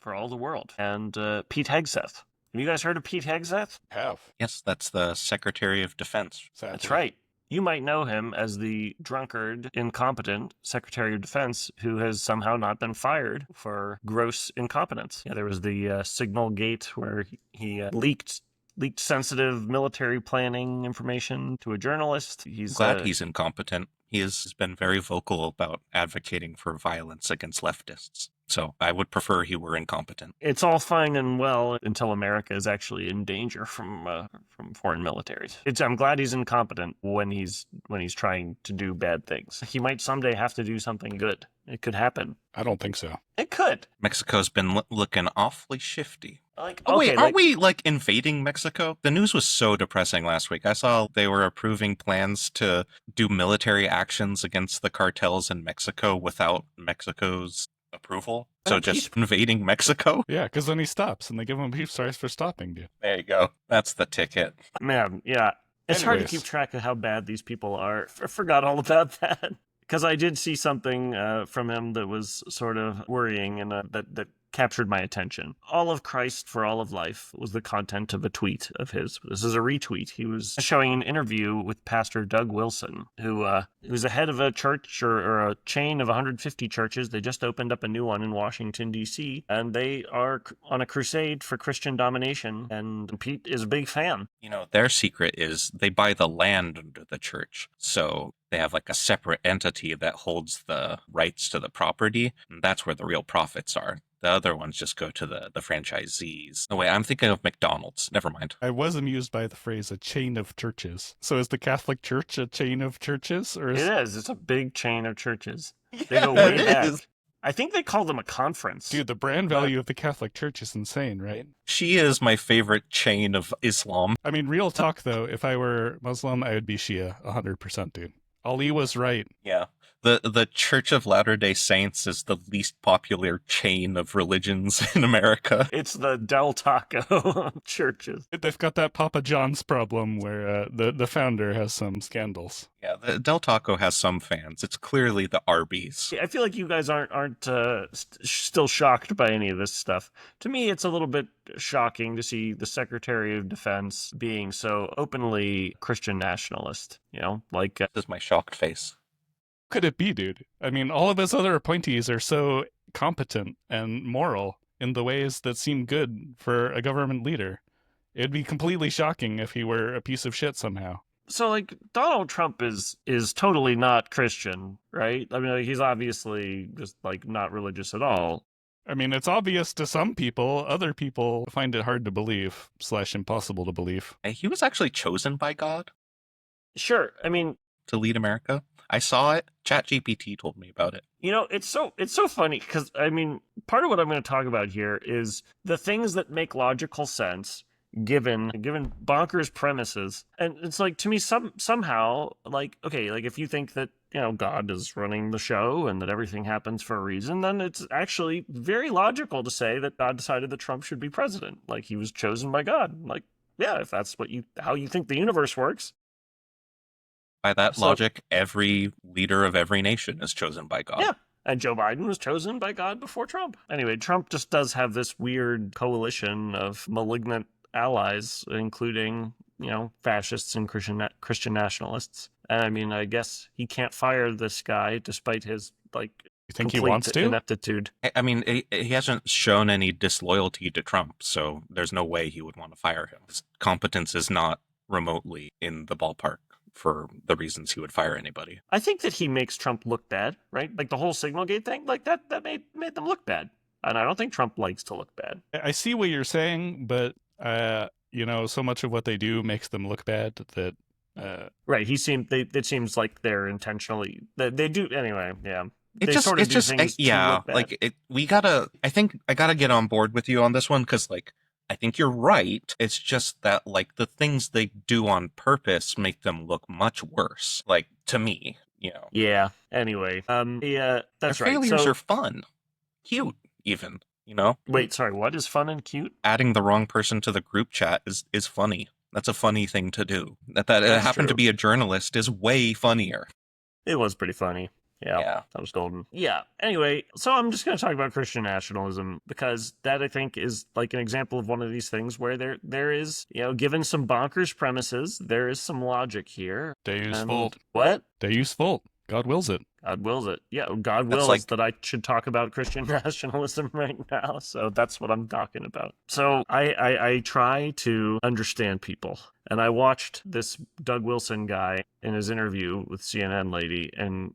for all the world. And Pete Hegseth. Have you guys heard of Pete Hegseth? Have. Yes, that's the Secretary of Defense. Sadly. That's right. You might know him as the drunkard, incompetent Secretary of Defense who has somehow not been fired for gross incompetence. Yeah, there was the Signal Gate where he leaked sensitive military planning information to a journalist. I'm glad he's incompetent. He has been very vocal about advocating for violence against leftists. So I would prefer he were incompetent. It's all fine and well until America is actually in danger from foreign militaries. I'm glad he's incompetent when he's trying to do bad things. He might someday have to do something good. It could happen. I don't think so. It could. Mexico's been looking awfully shifty. Like, Oh, okay, wait, aren't we, invading Mexico? The news was so depressing last week. I saw they were approving plans to do military actions against the cartels in Mexico without Mexico's approval. So just invading Mexico? Yeah, because then he stops, and they give him beef stars for stopping, dude. There you go. That's the ticket. Man, yeah. It's hard to Anyways. keep track of how bad these people are. I forgot all about that. Because I did see something from him that was sort of worrying and that captured my attention. All of Christ for all of life was the content of a tweet of his. This is a retweet. He was showing an interview with Pastor Doug Wilson, who was the head of a church or a chain of 150 churches. They just opened up a new one in Washington, D.C., and they are on a crusade for Christian domination, and Pete is a big fan. You know, their secret is they buy the land under the church. So they have a separate entity that holds the rights to the property, and that's where the real profits are. The other ones just go to the franchisees. No, wait, I'm thinking of McDonald's. Never mind. I was amused by the phrase, a chain of churches. So is the Catholic Church a chain of churches? Or is... It is. It's a big chain of churches. They Yeah, go way it back. is. I think they call them a conference. Dude, the brand value of the Catholic Church is insane, right? She is my favorite chain of Islam. I mean, real talk, though, if I were Muslim, I would be Shia, 100%, dude. Ali was right. Yeah. The Church of Latter-day Saints is the least popular chain of religions in America. It's the Del Taco churches. They've got that Papa John's problem where the founder has some scandals. Yeah, the Del Taco has some fans. It's clearly the Arby's. I feel like you guys aren't still shocked by any of this stuff. To me, it's a little bit shocking to see the Secretary of Defense being so openly Christian nationalist. You know, This is my shocked face. Could it be, dude? I mean, all of his other appointees are so competent and moral in the ways that seem good for a government leader. It'd be completely shocking if he were a piece of shit somehow. So, Donald Trump is totally not Christian, right? I mean, he's obviously just, not religious at all. I mean, it's obvious to some people. Other people find it hard to believe / impossible to believe. He was actually chosen by God Sure, I mean, to lead America. I saw it. ChatGPT told me about it. you know, it's so funny because, I mean, part of what I'm going to talk about here is the things that make logical sense given bonkers premises. And it's to me, somehow, okay, if you think that, God is running the show and that everything happens for a reason, then it's actually very logical to say that God decided that Trump should be president. He was chosen by God. Yeah, if that's how you think the universe works. By that logic, every leader of every nation is chosen by God. Yeah. And Joe Biden was chosen by God before Trump. Anyway, Trump just does have this weird coalition of malignant allies, including, fascists and Christian nationalists. And I mean, I guess he can't fire this guy despite his, You think he complete wants to? ineptitude. I mean, he hasn't shown any disloyalty to Trump, so there's no way he would want to fire him. His competence is not remotely in the ballpark for the reasons he would fire anybody. I think that he makes Trump look bad, right? The whole Signalgate thing, that made them look bad. And I don't think Trump likes to look bad. I see what you're saying, but, so much of what they do makes them look bad that... Right, it seems like they're intentionally... They do, anyway, yeah. I think I gotta get on board with you on this one, because, I think you're right. It's just that, the things they do on purpose make them look much worse. To me, Yeah, anyway. Yeah, that's Their right. failures are fun. Cute, even, Wait, sorry, what is fun and cute? Adding the wrong person to the group chat is funny. That's a funny thing to do. That That's happened to true. be a journalist is way funnier. It was pretty funny. Yeah. That was golden. Yeah. Anyway, so I'm just going to talk about Christian nationalism because that I think is like an example of one of these things where there is, given some bonkers premises, there is some logic here. Deus vult. What? Deus vult. God wills it. God wills it. Yeah, God That's wills that I should talk about Christian nationalism right now. So that's what I'm talking about. So I try to understand people. And I watched this Doug Wilson guy in his interview with CNN lady. And,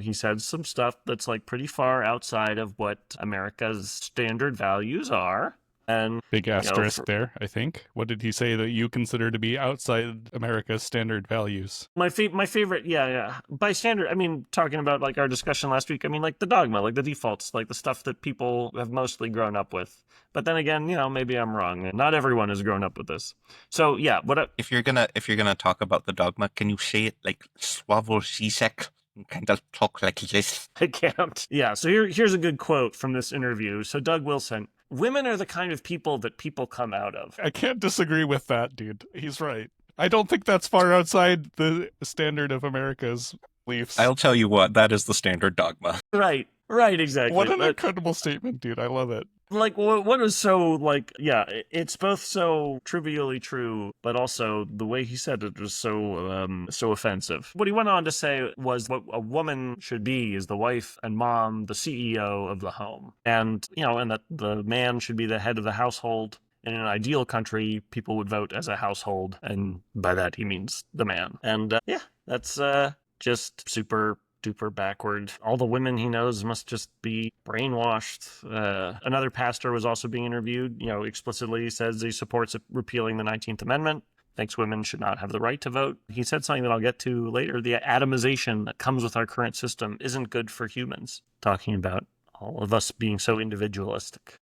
he said some stuff that's like pretty far outside of what America's standard values are. And big asterisk there, I think. What did he say that you consider to be outside America's standard values? My favorite, yeah. By standard, I mean, talking about like our discussion last week, I mean like the dogma, like the defaults, like the stuff that people have mostly grown up with. But then again, maybe I'm wrong, and not everyone has grown up with this. So yeah, if you're gonna talk about the dogma, can you say it like Sławomir Zizek? Kind of talk like this. I can't. Yeah, so here's a good quote from this interview. So Doug Wilson, women are the kind of people that people come out of. I can't disagree with that, dude. He's right. I don't think that's far outside the standard of America's beliefs. I'll tell you what, that is the standard dogma. Right, exactly. What an incredible statement, dude. I love it. Like, what is so, like, yeah, it's both so trivially true, but also the way he said it was so offensive. What he went on to say was what a woman should be is the wife and mom, the CEO of the home. And, and that the man should be the head of the household. In an ideal country, people would vote as a household, and by that he means the man. And, that's just super duper backward. All the women he knows must just be brainwashed. Another pastor was also being interviewed, explicitly says he supports repealing the 19th Amendment, thinks women should not have the right to vote. He said something that I'll get to later. The atomization that comes with our current system isn't good for humans, talking about all of us being so individualistic.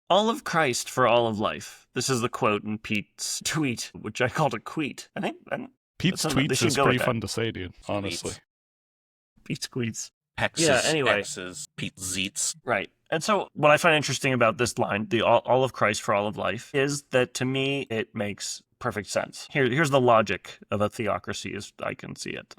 All of Christ for all of life. This is the quote in Pete's tweet, which I called a queet. I think Pete's tweets is pretty fun to say, dude, honestly. Pete's tweets. X's, Pete's Zeets. Right. And so what I find interesting about this line, the all of Christ for all of life, is that to me it makes perfect sense. Here's the logic of a theocracy as I can see it,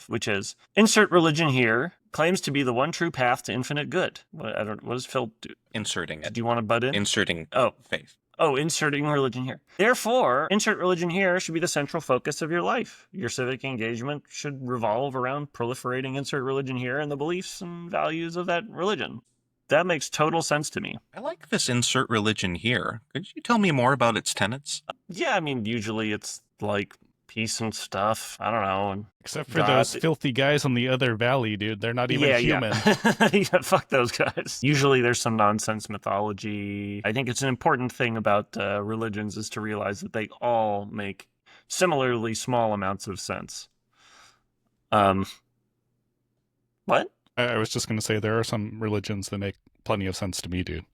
which is insert religion here claims to be the one true path to infinite good. What does Phil do? Inserting it. Do you want to butt in? Inserting faith. Oh, inserting religion here. Therefore, insert religion here should be the central focus of your life. Your civic engagement should revolve around proliferating insert religion here and the beliefs and values of that religion. That makes total sense to me. I like this insert religion here. Could you tell me more about its tenets? Yeah, I mean, usually it's like peace and stuff. I don't know. Except for those filthy guys on the other valley, dude. They're not even human. Yeah, fuck those guys. Usually there's some nonsense mythology. I think it's an important thing about religions is to realize that they all make similarly small amounts of sense. What? I was just going to say there are some religions that make plenty of sense to me, dude.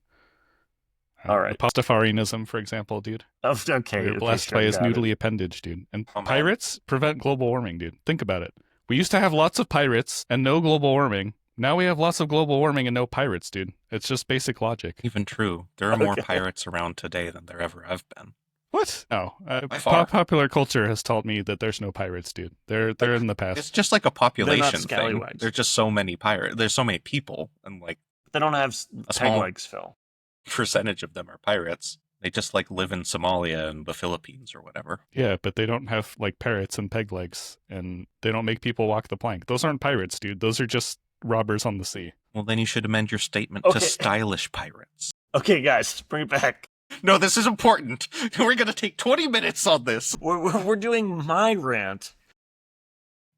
All right. Pastafarianism, for example, dude. Okay. You're blessed by his noodly appendage, dude. And pirates prevent global warming, dude. Think about it. We used to have lots of pirates and no global warming. Now we have lots of global warming and no pirates, dude. It's just basic logic. Even true. There are more pirates around today than there ever have been. What? No. Popular culture has taught me that there's no pirates, dude. They're in the past. It's just like a population thing. Scallywags. There's just so many pirates. There's so many people, and like they don't have peg legs, Phil. Percentage of them are pirates. They just like live in Somalia and the Philippines or whatever. Yeah, but they don't have like parrots and peg legs, and they don't make people walk the plank. Those aren't pirates, dude. Those are just robbers on the sea. Well, then you should amend your statement to stylish pirates. Okay, guys, bring it back. No, this is important. We're going to take 20 minutes on this. We're doing my rant.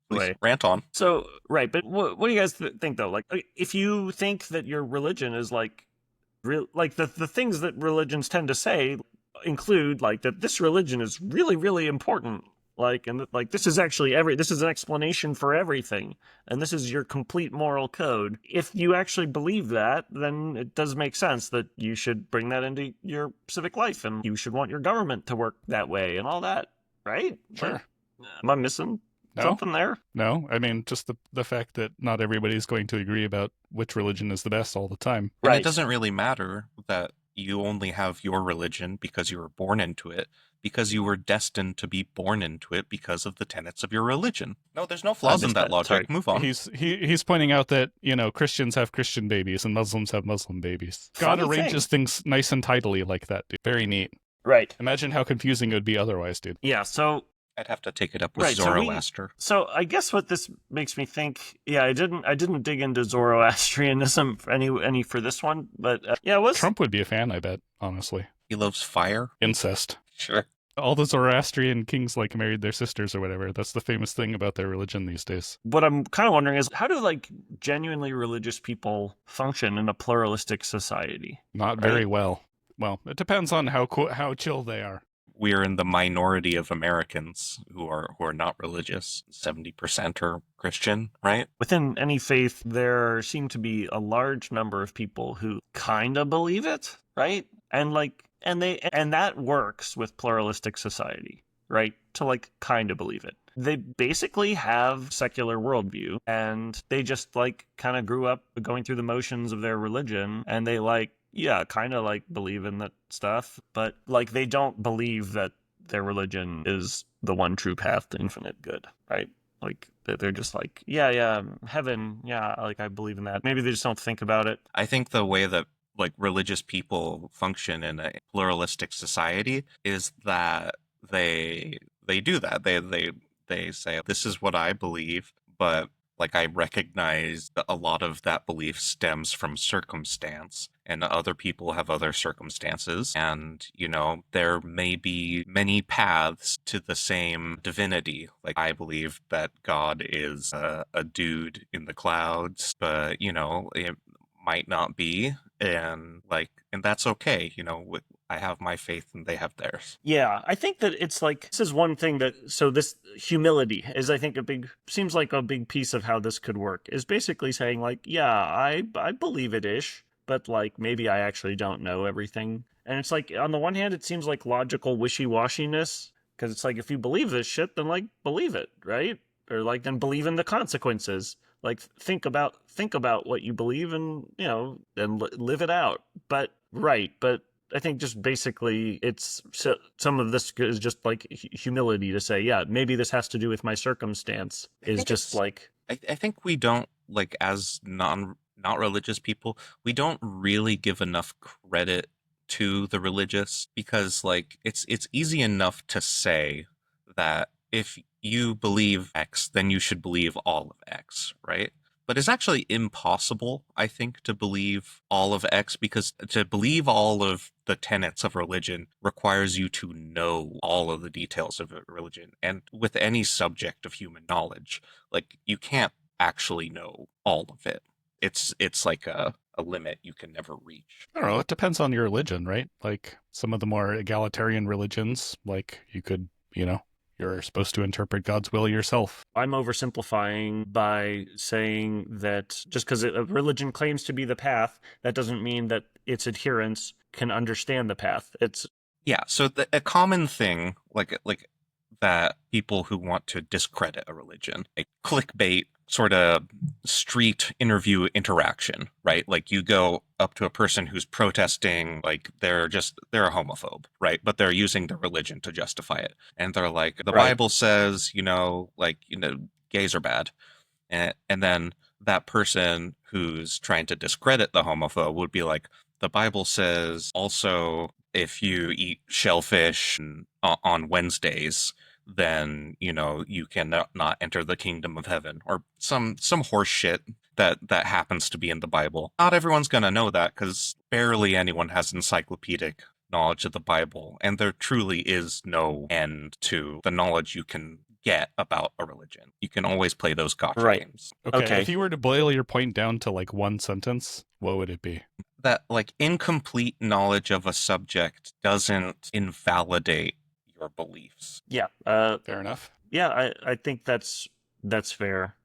Please, rant on. So, right, but what do you guys think, though? Like, if you think that your religion is like the things that religions tend to say include like that this religion is really, really important. Like, and like, this is actually this is an explanation for everything. And this is your complete moral code. If you actually believe that, then it does make sense that you should bring that into your civic life and you should want your government to work that way and all that, right? Sure. Am I missing something there? No, I mean, just the fact that not everybody's going to agree about which religion is the best all the time. Right. It doesn't really matter that you only have your religion because you were born into it, because you were destined to be born into it because of the tenets of your religion. No, there's no flaws in that logic. Sorry. Move on. He's pointing out that, Christians have Christian babies and Muslims have Muslim babies. God Funny arranges things nice and tidily like that, dude. Very neat. Right. Imagine how confusing it would be otherwise, dude. Yeah, so I'd have to take it up with Right, Zoroaster. so I guess what this makes me think, I didn't dig into Zoroastrianism any for this one, but it was Trump would be a fan, I bet, honestly. He loves fire. Incest. Sure. All the Zoroastrian kings married their sisters or whatever. That's the famous thing about their religion these days. What I'm kind of wondering is, how do genuinely religious people function in a pluralistic society? Not very well. Well, it depends on how chill they are. We are in the minority of Americans who are not religious. 70% are Christian, right? Within any faith, there seem to be a large number of people who kind of believe it, right? And that works with pluralistic society, right? To kind of believe it. They basically have secular worldview, and they just kind of grew up going through the motions of their religion, and they kind of believe in that stuff, but they don't believe that their religion is the one true path to infinite good, right? They're just heaven, I believe in that. Maybe they just don't think about it. I think the way that religious people function in a pluralistic society is that they do that. They say, this is what I believe, but I recognize that a lot of that belief stems from circumstance, and other people have other circumstances. And, there may be many paths to the same divinity. I believe that God is a dude in the clouds, but, it might not be. And that's okay. I have my faith and they have theirs. Yeah, I think that it's this is one thing so this humility is, I think, seems like a big piece of how this could work, is basically saying I believe it-ish, but maybe I actually don't know everything. And it's on the one hand, it seems like logical wishy-washiness, because it's if you believe this shit, then believe it, right? Or then believe in the consequences. Think about what you believe and, and live it out. But I think just basically some of this is just humility to say, maybe this has to do with my circumstance, is just I think we don't, as not religious people, we don't really give enough credit to the religious, because it's easy enough to say that if you believe X, then you should believe all of X, right? But it's actually impossible, I think, to believe all of X, because to believe all of the tenets of religion requires you to know all of the details of religion. And with any subject of human knowledge, you can't actually know all of it. It's a limit you can never reach. I don't know. It depends on your religion, right? Some of the more egalitarian religions, you could, you're supposed to interpret God's will yourself. I'm oversimplifying by saying that just because a religion claims to be the path, that doesn't mean that its adherents can understand the path. So a common thing, that people who want to discredit a religion, clickbait sort of street interview interaction, right? You go up to a person who's protesting, they're a homophobe, right? But they're using their religion to justify it. And they're the Bible says, gays are bad. And then that person who's trying to discredit the homophobe would be the Bible says also, if you eat shellfish on Wednesdays, then you can not enter the kingdom of heaven, or some horse shit that happens to be in the Bible. Not everyone's gonna know that, because barely anyone has encyclopedic knowledge of the Bible, and there truly is no end to the knowledge you can get about a religion. You can always play those gotcha games. Okay. If you were to boil your point down to one sentence, what would it be? That incomplete knowledge of a subject doesn't invalidate your beliefs. Yeah. Fair enough. Yeah, I think that's fair.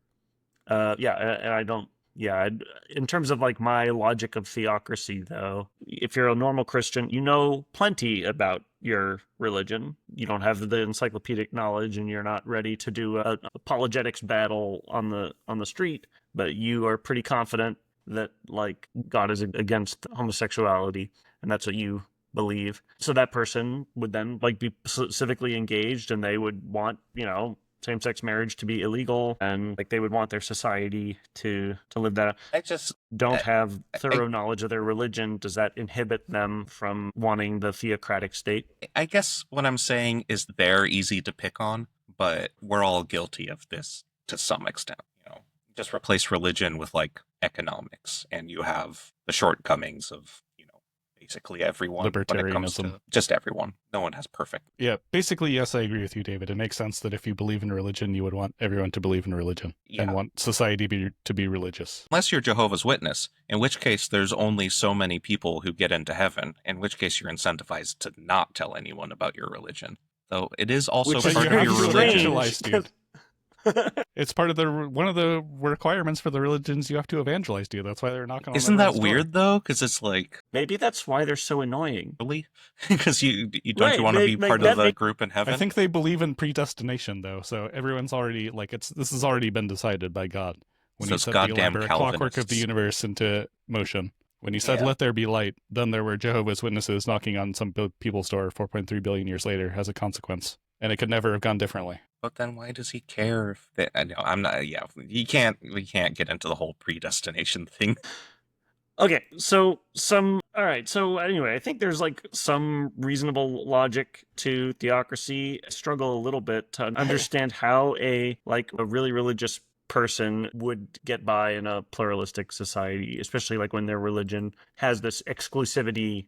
And I don't. Yeah, in terms of my logic of theocracy, though, if you're a normal Christian, you know plenty about your religion. You don't have the encyclopedic knowledge, and you're not ready to do an apologetics battle on the street, but you are pretty confident that like God is against homosexuality, and that's what you believe. So that person would then like be civically engaged, and they would want, same-sex marriage to be illegal, and like they would want their society to live that. I just Don't I, have I thorough knowledge of their religion. Does that inhibit them from wanting the theocratic state? I guess what I'm saying is they're easy to pick on, but we're all guilty of this to some extent. Just replace religion with like economics, and you have the shortcomings of basically everyone when it comes Libertarianism. to just everyone. No one has perfect. Yeah, basically, yes, I agree with you, David. It makes sense that if you believe in religion, you would want everyone to believe in religion and Yeah. want society to be religious. Unless you're Jehovah's Witness, in which case there's only so many people who get into heaven, in which case you're incentivized to not tell anyone about your religion. Though it is also Which is part of very your strange. religion. Evangelize, dude. It's part of one of the requirements for the religions you have to evangelize, dude. That's why they're knocking on Isn't that everyone's door. weird though? Because it's like, Maybe that's why they're so annoying. really? Because you don't Right, you want to be part of the group in heaven? I think they believe in predestination, though, so everyone's already like this has already been decided by God when Those he set the goddamn elaborate clockwork of the Calvinists. universe into motion. When he said, Yeah. "Let there be light," then there were Jehovah's Witnesses knocking on some people's door 4.3 billion years later as a consequence, and it could never have gone differently. But then why does he care if they, I know I'm not yeah, we can't get into the whole predestination thing. Okay, so all right, so anyway, I think there's like some reasonable logic to theocracy. I struggle a little bit to understand how a really religious person would get by in a pluralistic society, especially like when their religion has this exclusivity,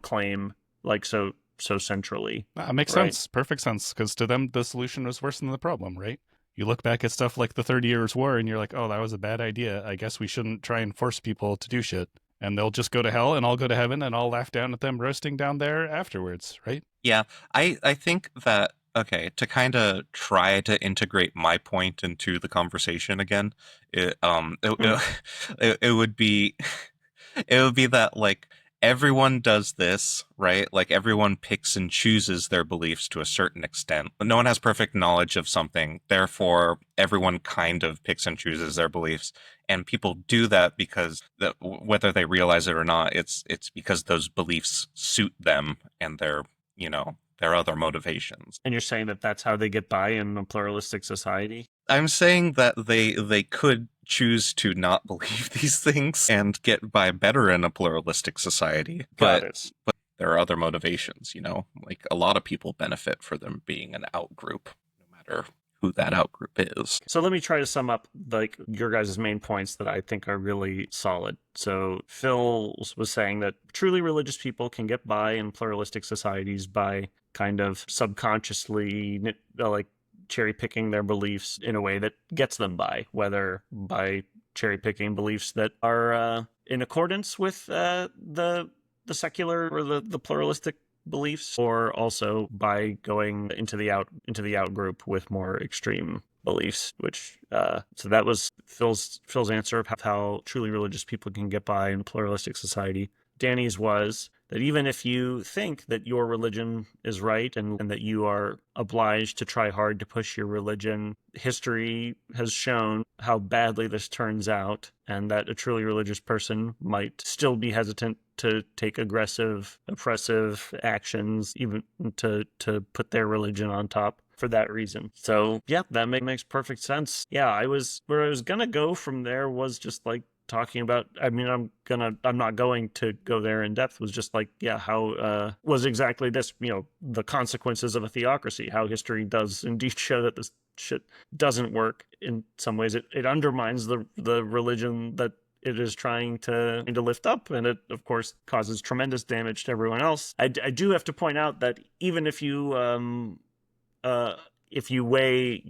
claim like so centrally. It makes Right. sense. Perfect sense. Because to them, the solution was worse than the problem, right? You look back at stuff like the 30 Years' War and you're like, oh, that was a bad idea. I guess we shouldn't try and force people to do shit. And they'll just go to hell and I'll go to heaven and I'll laugh down at them roasting down there afterwards, right? Yeah, I think that, okay, to kind of try to integrate my point into the conversation again, it it would be that like everyone does this, right? Like everyone picks and chooses their beliefs to a certain extent. No one has perfect knowledge of something. Therefore, everyone kind of picks and chooses their beliefs. And people do that because whether they realize it or not, it's because those beliefs suit them and their other motivations. And you're saying that that's how they get by in a pluralistic society? I'm saying that they could choose to not believe these things and get by better in a pluralistic society. Got But it. there are other motivations, like a lot of people benefit for them being an outgroup, no matter who that outgroup is. So let me try to sum up like your guys' main points that I think are really solid. So Phil was saying that truly religious people can get by in pluralistic societies by kind of subconsciously like cherry picking their beliefs in a way that gets them by, whether by cherry picking beliefs that are in accordance with the secular or the pluralistic beliefs, or also by going into the out group with more extreme beliefs. Which so that was Phil's answer of how truly religious people can get by in a pluralistic society. Danny's was that even if you think that your religion is right and that you are obliged to try hard to push your religion, history has shown how badly this turns out, and that a truly religious person might still be hesitant to take aggressive, oppressive actions, even to put their religion on top for that reason. So yeah, that makes perfect sense. Yeah, where I was gonna go from there was just like talking about, I'm not going to go there in depth, was just like, yeah, how was exactly this, the consequences of a theocracy, how history does indeed show that this shit doesn't work. In some ways it undermines the religion that it is trying to lift up, and it of course causes tremendous damage to everyone else. I do have to point out that even if you weigh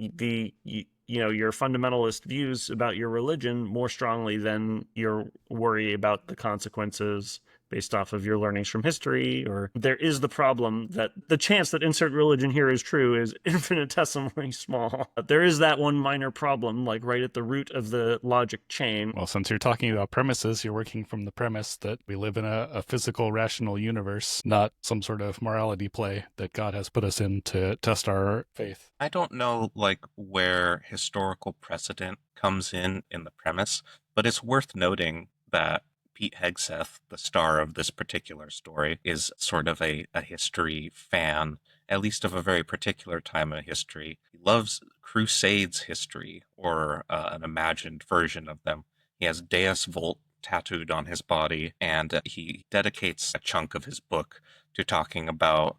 your fundamentalist views about your religion more strongly than your worry about the consequences based off of your learnings from history, or there is the problem that the chance that insert religion here is true is infinitesimally small. There is that one minor problem, like right at the root of the logic chain. Well, since you're talking about premises, you're working from the premise that we live in a physical, rational universe, not some sort of morality play that God has put us in to test our faith. I don't know like where historical precedent comes in the premise, but it's worth noting that Pete Hegseth, the star of this particular story, is sort of a history fan, at least of a very particular time of history. He loves Crusades history, or an imagined version of them. He has Deus Vult tattooed on his body, and he dedicates a chunk of his book to talking about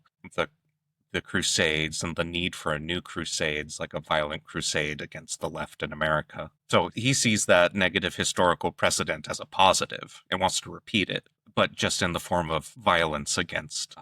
the Crusades and the need for a new Crusades, like a violent crusade against the left in America. So he sees that negative historical precedent as a positive and wants to repeat it, but just in the form of violence against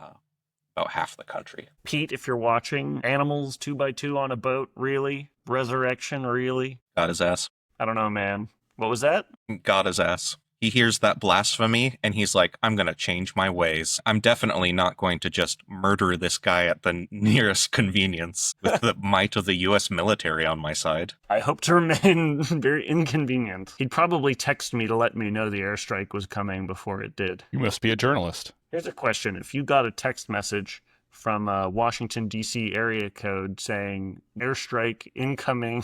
about half the country. Pete, if you're watching, animals 2x2 on a boat, really? Resurrection, really? Got his ass. I don't know, man. What was that? Got his ass. He hears that blasphemy, and he's like, I'm going to change my ways. I'm definitely not going to just murder this guy at the nearest convenience with the might of the U.S. military on my side. I hope to remain very inconvenient. He'd probably text me to let me know the airstrike was coming before it did. You must be a journalist. Here's a question. If you got a text message from a Washington, D.C. area code saying airstrike incoming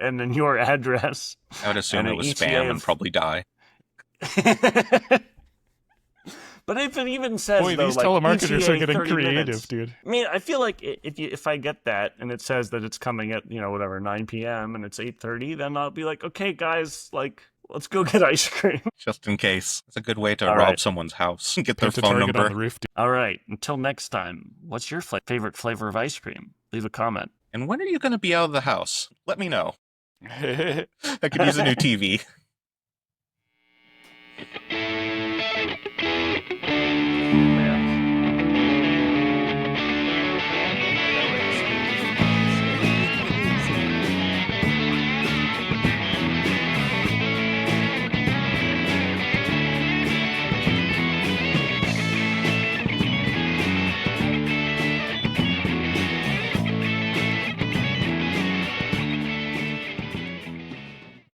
and then your address... I would assume it was ETA spam and probably die. But if it even says, Boy, though, these like, telemarketers ETA are getting 30 creative, minutes, dude. I mean, I feel like if I get that and it says that it's coming at, 9 p.m. and it's 8:30, then I'll be like, okay, guys, like, let's go get ice cream. Just in case. It's a good way to All rob right. someone's house and get their Put the phone target number. on the roof, dude. All right, until next time, what's your favorite flavor of ice cream? Leave a comment. And when are you going to be out of the house? Let me know. I could use a new TV.